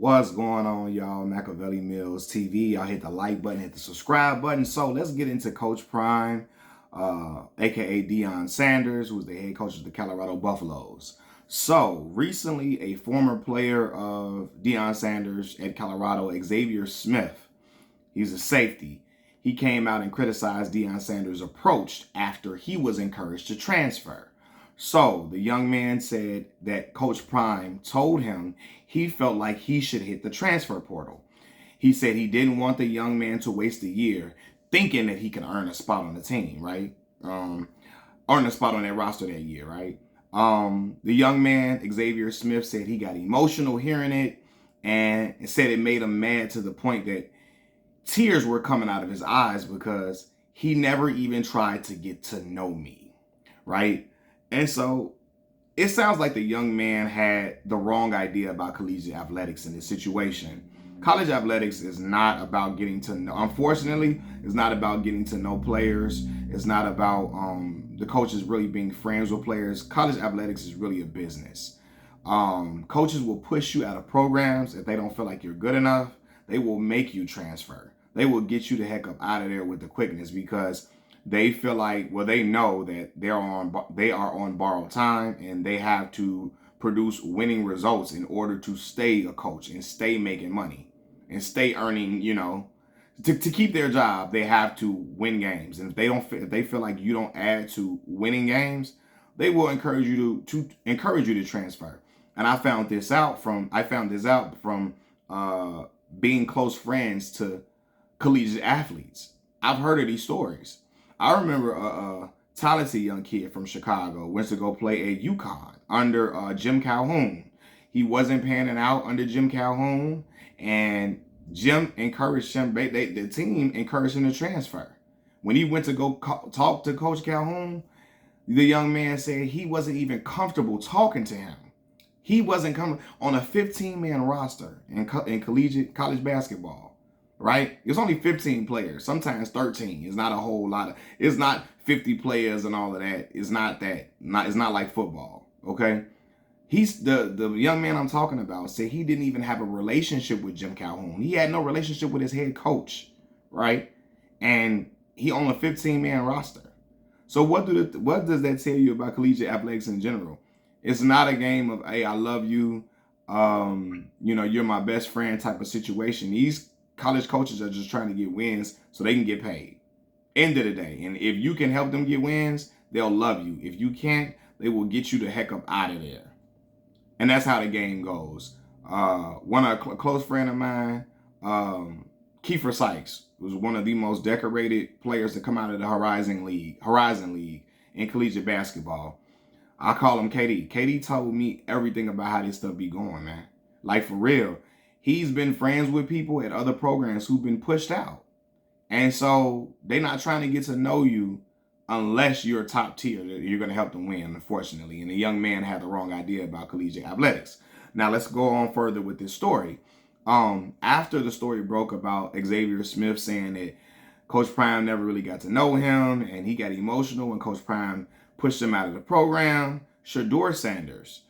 What's going on, y'all? Machiavelli Mills TV. Y'all hit the like button, hit the subscribe button. So let's get into Coach Prime, aka Deion Sanders, who's the head coach of the Colorado Buffaloes. So recently, a former player of Deion Sanders at Colorado, Xavier Smith, he's a safety. He came out and criticized Deion Sanders' approach after he was encouraged to transfer. So the young man said that Coach Prime told him he felt like he should hit the transfer portal. He said he didn't want the young man to waste a year thinking that he could earn a spot on the team, right? Earn a spot on that roster that year, right? The young man, Xavier Smith, said he got emotional hearing it and said it made him mad to the point that tears were coming out of his eyes because he never even tried to get to know me, right? And so it sounds like the young man had the wrong idea about collegiate athletics in this situation. College athletics is not about getting to know, unfortunately, it's not about getting to know players. It's not about the coaches really being friends with players. College athletics is really a business. Coaches will push you out of programs if they don't feel like you're good enough. They will make you transfer. They will get you the heck up out of there with the quickness because they feel like, well, they know that they are on borrowed time and they have to produce winning results in order to stay a coach and stay making money and stay earning, to keep their job. They have to win games. And if they feel like you don't add to winning games, they will encourage you to transfer. And I found this out from being close friends to collegiate athletes. I've heard of these stories. I remember a talented young kid from Chicago went to go play at UConn under Jim Calhoun. He wasn't panning out under Jim Calhoun, and Jim encouraged him. The team encouraged him to transfer. When he went to go talk to Coach Calhoun, the young man said he wasn't even comfortable talking to him. He wasn't coming on a 15-man roster in college basketball. Right? It's only 15 players, sometimes 13. It's not a whole lot it's not 50 players and all of that. It's not that. It's not like football. Okay. He's the young man I'm talking about said he didn't even have a relationship with Jim Calhoun. He had no relationship with his head coach, right? And he on a 15-man roster. So what does that tell you about collegiate athletics in general? It's not a game of, hey, I love you, you're my best friend type of situation. These college coaches are just trying to get wins so they can get paid. End of the day. And if you can help them get wins, they'll love you. If you can't, they will get you the heck up out of there. And that's how the game goes. A close friend of mine, Kiefer Sykes, was one of the most decorated players to come out of the Horizon League in collegiate basketball. I call him KD. KD told me everything about how this stuff be going, man. Like, for real. He's been friends with people at other programs who've been pushed out. And so they're not trying to get to know you unless you're top tier. You're going to help them win, unfortunately. And the young man had the wrong idea about collegiate athletics. Now, let's go on further with this story. After the story broke about Xavier Smith saying that Coach Prime never really got to know him and he got emotional when Coach Prime pushed him out of the program, Shedeur Sanders,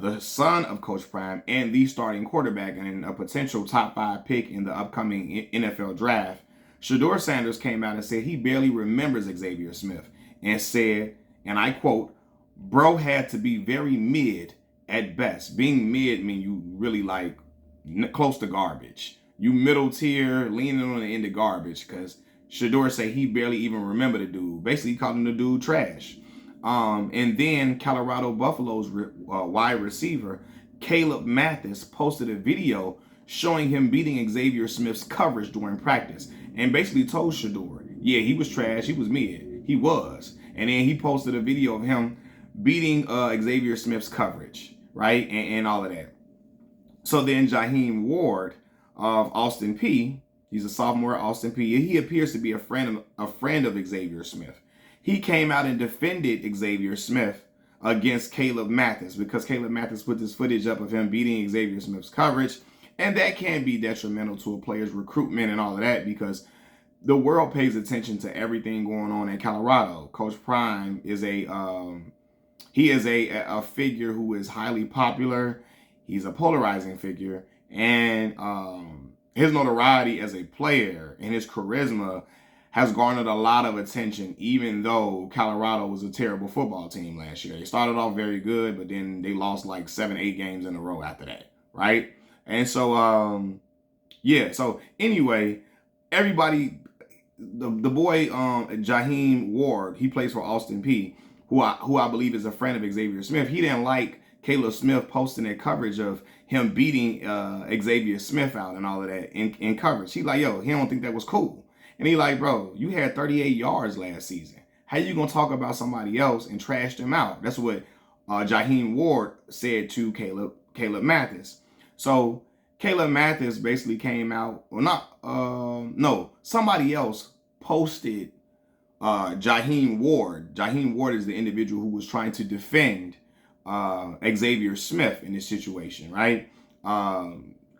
the son of Coach Prime and the starting quarterback and a potential top 5 pick in the upcoming NFL draft, Shedeur Sanders came out and said he barely remembers Xavier Smith and said, and I quote, "Bro had to be very mid at best." Being mid means you really like close to garbage. You middle tier, leaning on the end of garbage, because Shedeur said he barely even remembered the dude. Basically, he called him the dude trash. And then Colorado Buffalo's wide receiver, Caleb Mathis, posted a video showing him beating Xavier Smith's coverage during practice and basically told Shedeur, yeah, he was trash. He was mid. He was. And then he posted a video of him beating Xavier Smith's coverage, right? And all of that. So then Jaheim Ward of Austin P, he's a sophomore at Austin P, he appears to be a friend of Xavier Smith. He came out and defended Xavier Smith against Caleb Mathis because Caleb Mathis put this footage up of him beating Xavier Smith's coverage. And that can be detrimental to a player's recruitment and all of that because the world pays attention to everything going on in Colorado. Coach Prime is a figure who is highly popular. He's a polarizing figure. And his notoriety as a player and his charisma has garnered a lot of attention, even though Colorado was a terrible football team last year. They started off very good, but then they lost like 7, 8 games in a row after that, right? And so, yeah. So anyway, everybody, the boy Jaheim Ward, he plays for Austin P, who I believe is a friend of Xavier Smith. He didn't like Caleb Smith posting that coverage of him beating Xavier Smith out and all of that in coverage. He like, yo, he don't think that was cool. And he like, bro, you had 38 yards last season. How you gonna talk about somebody else and trash them out? That's what Jaheim Ward said to Caleb Mathis. So Caleb Mathis basically came out, well, not, no, somebody else posted Jaheim Ward. Jaheim Ward is the individual who was trying to defend Xavier Smith in this situation, right?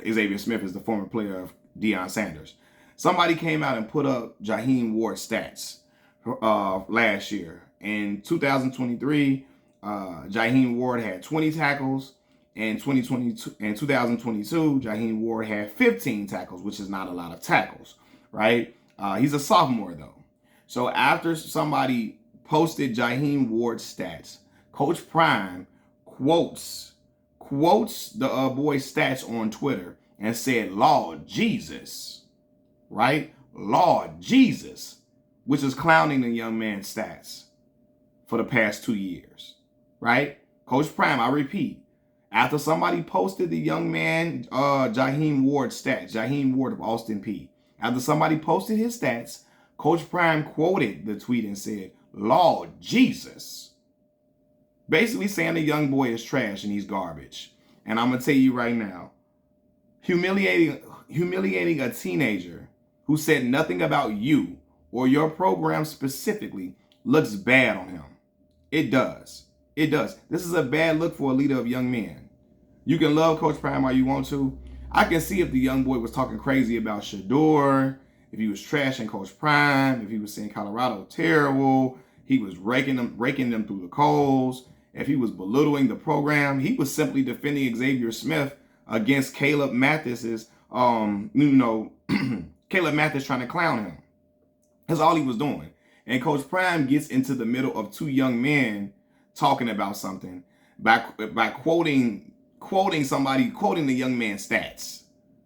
Xavier Smith is the former player of Deion Sanders. Somebody came out and put up Jaheim Ward's stats last year. In 2023, Jaheim Ward had 20 tackles. In 2022 and 2022, Jaheim Ward had 15 tackles, which is not a lot of tackles, right? He's a sophomore though. So after somebody posted Jaheim Ward's stats, Coach Prime quotes the boy's stats on Twitter and said, "Lord Jesus," right? Lord Jesus, which is clowning the young man's stats for the past 2 years, right? Coach Prime, I repeat, after somebody posted the young man, Jaheim Ward's stats, Jaheim Ward of Austin P. After somebody posted his stats, Coach Prime quoted the tweet and said, "Lord Jesus." Basically saying the young boy is trash and he's garbage. And I'm going to tell you right now, humiliating a teenager who said nothing about you or your program specifically looks bad on him. It does. It does. This is a bad look for a leader of young men. You can love Coach Prime all you want to. I can see if the young boy was talking crazy about Shador, if he was trashing Coach Prime, if he was saying Colorado terrible, he was raking them through the coals, if he was belittling the program. He was simply defending Xavier Smith against Caleb Mathis's, Caleb Mathis trying to clown him. That's all he was doing. And Coach Prime gets into the middle of two young men talking about something by quoting the young man's stats.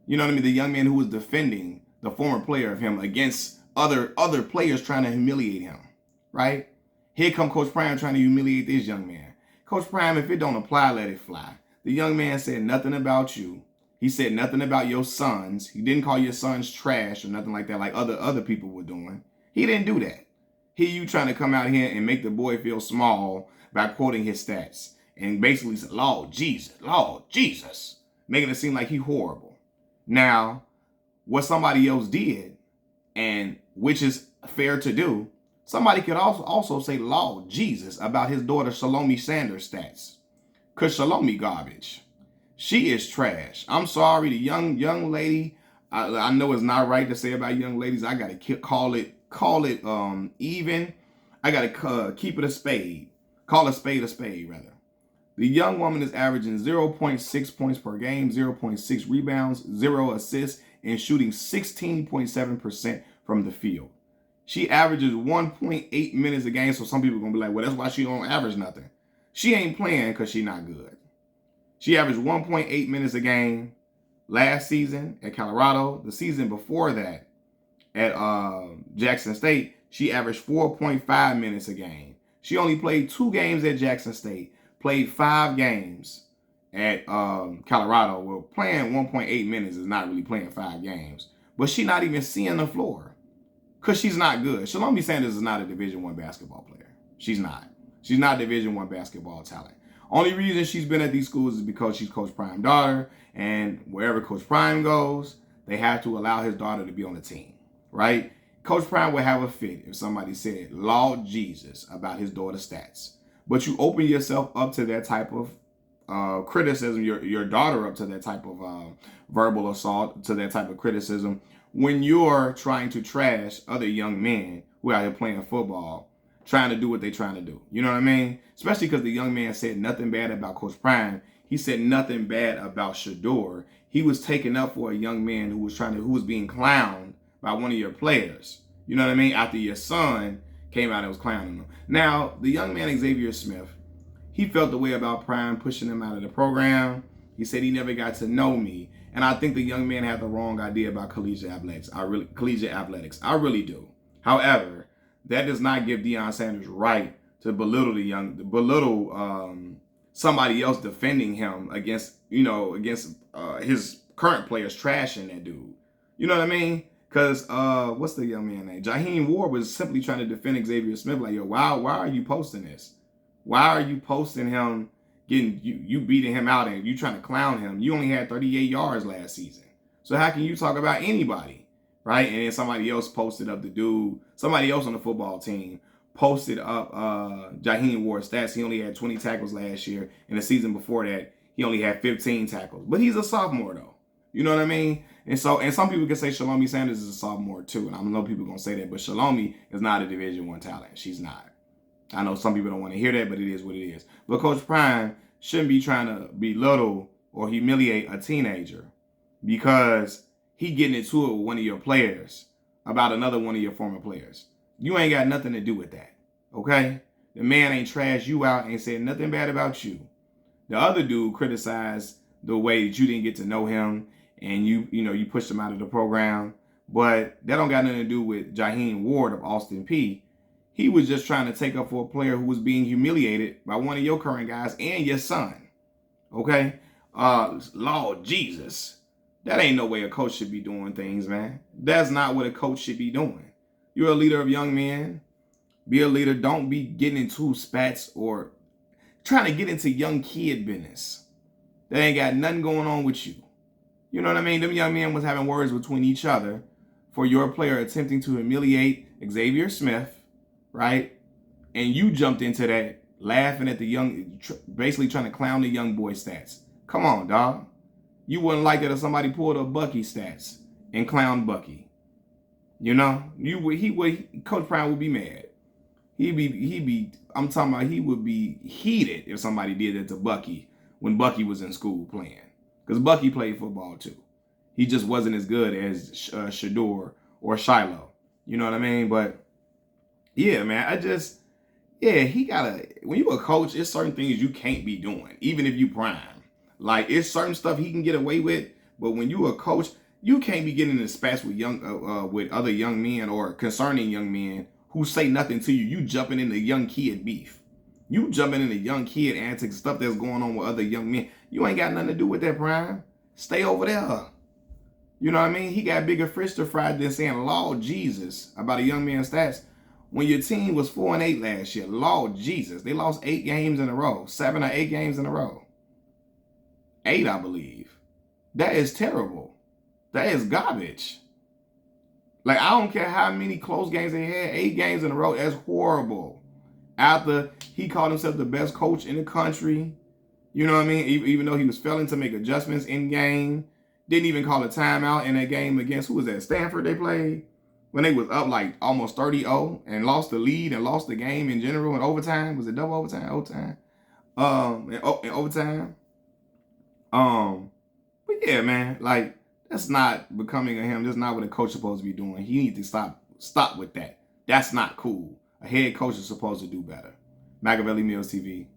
You know what I mean? The young man who was defending the former player of him against other players trying to humiliate him, right? Here come Coach Prime trying to humiliate this young man. Coach Prime, if it don't apply, let it fly. The young man said nothing about you. He said nothing about your sons. He didn't call your sons trash or nothing like that like other people were doing. He didn't do that. Here you trying to come out here and make the boy feel small by quoting his stats and basically said, Lord Jesus, making it seem like he horrible. Now, what somebody else did, and which is fair to do, somebody could also say Lord Jesus about his daughter Shalomi Sanders' stats. Because Shalomi garbage. She is trash. I'm sorry, the young lady, I know it's not right to say about young ladies. I got to call it even. I got to keep it a spade. Call a spade rather. The young woman is averaging 0.6 points per game, 0.6 rebounds, 0 assists, and shooting 16.7% from the field. She averages 1.8 minutes a game, so some people are going to be like, well, that's why she don't average nothing. She ain't playing because she's not good. She averaged 1.8 minutes a game last season at Colorado. The season before that at Jackson State, she averaged 4.5 minutes a game. She only played 2 games at Jackson State, played 5 games at Colorado. Well, playing 1.8 minutes is not really playing 5 games. But she's not even seeing the floor because she's not good. Shalomi Sanders is not a Division I basketball player. She's not. She's not Division I basketball talent. Only reason she's been at these schools is because she's Coach Prime's daughter, and wherever Coach Prime goes, they have to allow his daughter to be on the team, right? Coach Prime would have a fit if somebody said, Lord Jesus, about his daughter's stats. But you open yourself up to that type of criticism, your daughter up to that type of verbal assault, to that type of criticism, when you're trying to trash other young men who are out here playing football, trying to do what they're trying to do. You know what I mean? Especially because the young man said nothing bad about Coach Prime. He said nothing bad about Shador. he was taken up for a young man who was being clowned by one of your players. You know what I mean? After your son came out and was clowning him. Now, the young man Xavier Smith, he felt the way about Prime pushing him out of the program. He said he never got to know me. And I think the young man had the wrong idea about collegiate athletics. I really do. However, that does not give Deion Sanders right to belittle somebody else defending him against his current players trashing that dude. You know what I mean? Because what's the young man name? Jaheim Ward was simply trying to defend Xavier Smith. Like, yo, why are you posting this? Why are you posting him getting you beating him out and you trying to clown him? You only had 38 yards last season. So how can you talk about anybody? Right? And then somebody else posted up somebody else on the football team posted up Jaheim Ward's stats. He only had 20 tackles last year. And the season before that, he only had 15 tackles. But he's a sophomore though. You know what I mean? And some people can say Shalomi Sanders is a sophomore too. And I know people gonna say that, but Shalomi is not a Division I talent. She's not. I know some people don't want to hear that, but it is what it is. But Coach Prime shouldn't be trying to belittle or humiliate a teenager because he getting into it with one of your players about another one of your former players. You ain't got nothing to do with that, okay? The man ain't trashed you out, ain't said nothing bad about you. The other dude criticized the way that you didn't get to know him and you pushed him out of the program. But that don't got nothing to do with Jaheim Ward of Austin Peay. He was just trying to take up for a player who was being humiliated by one of your current guys and your son. Okay? Lord Jesus. That ain't no way a coach should be doing things, man. That's not what a coach should be doing. You're a leader of young men. Be a leader. Don't be getting into spats or trying to get into young kid business. That ain't got nothing going on with you. You know what I mean? Them young men was having words between each other for your player attempting to humiliate Xavier Smith. Right? And you jumped into that laughing at the basically trying to clown the young boy stats. Come on, dog. You wouldn't like that if somebody pulled up Bucky stats and clowned Bucky. You know? Coach Prime would be mad. I'm talking about he would be heated if somebody did that to Bucky when Bucky was in school playing. Because Bucky played football too. He just wasn't as good as Shador or Shiloh. You know what I mean? But yeah, man, when you a coach, it's certain things you can't be doing, even if you Prime. Like, it's certain stuff he can get away with, but when you a coach, you can't be getting in spats with other young men or concerning young men who say nothing to you. You jumping into young kid beef. You jumping into young kid antics, stuff that's going on with other young men. You ain't got nothing to do with that, Prime. Stay over there. You know what I mean? He got bigger fish to fry than saying, Lord Jesus, about a young man's stats. When your team was 4-8 last year, Lord Jesus, they lost 8 games in a row, 7 or 8 games in a row. 8, I believe. That is terrible. That is garbage. Like, I don't care how many close games they had, 8 games in a row, that's horrible. After he called himself the best coach in the country, you know what I mean? Even though he was failing to make adjustments in game, didn't even call a timeout in that game against, who was that, Stanford they played? When they was up like almost 30-0 and lost the lead and lost the game in general in overtime. Was it double overtime? In overtime. But yeah, man, like, that's not becoming of him. That's not what a coach is supposed to be doing. He needs to stop with that. That's not cool. A head coach is supposed to do better. Machiavelli Mills TV.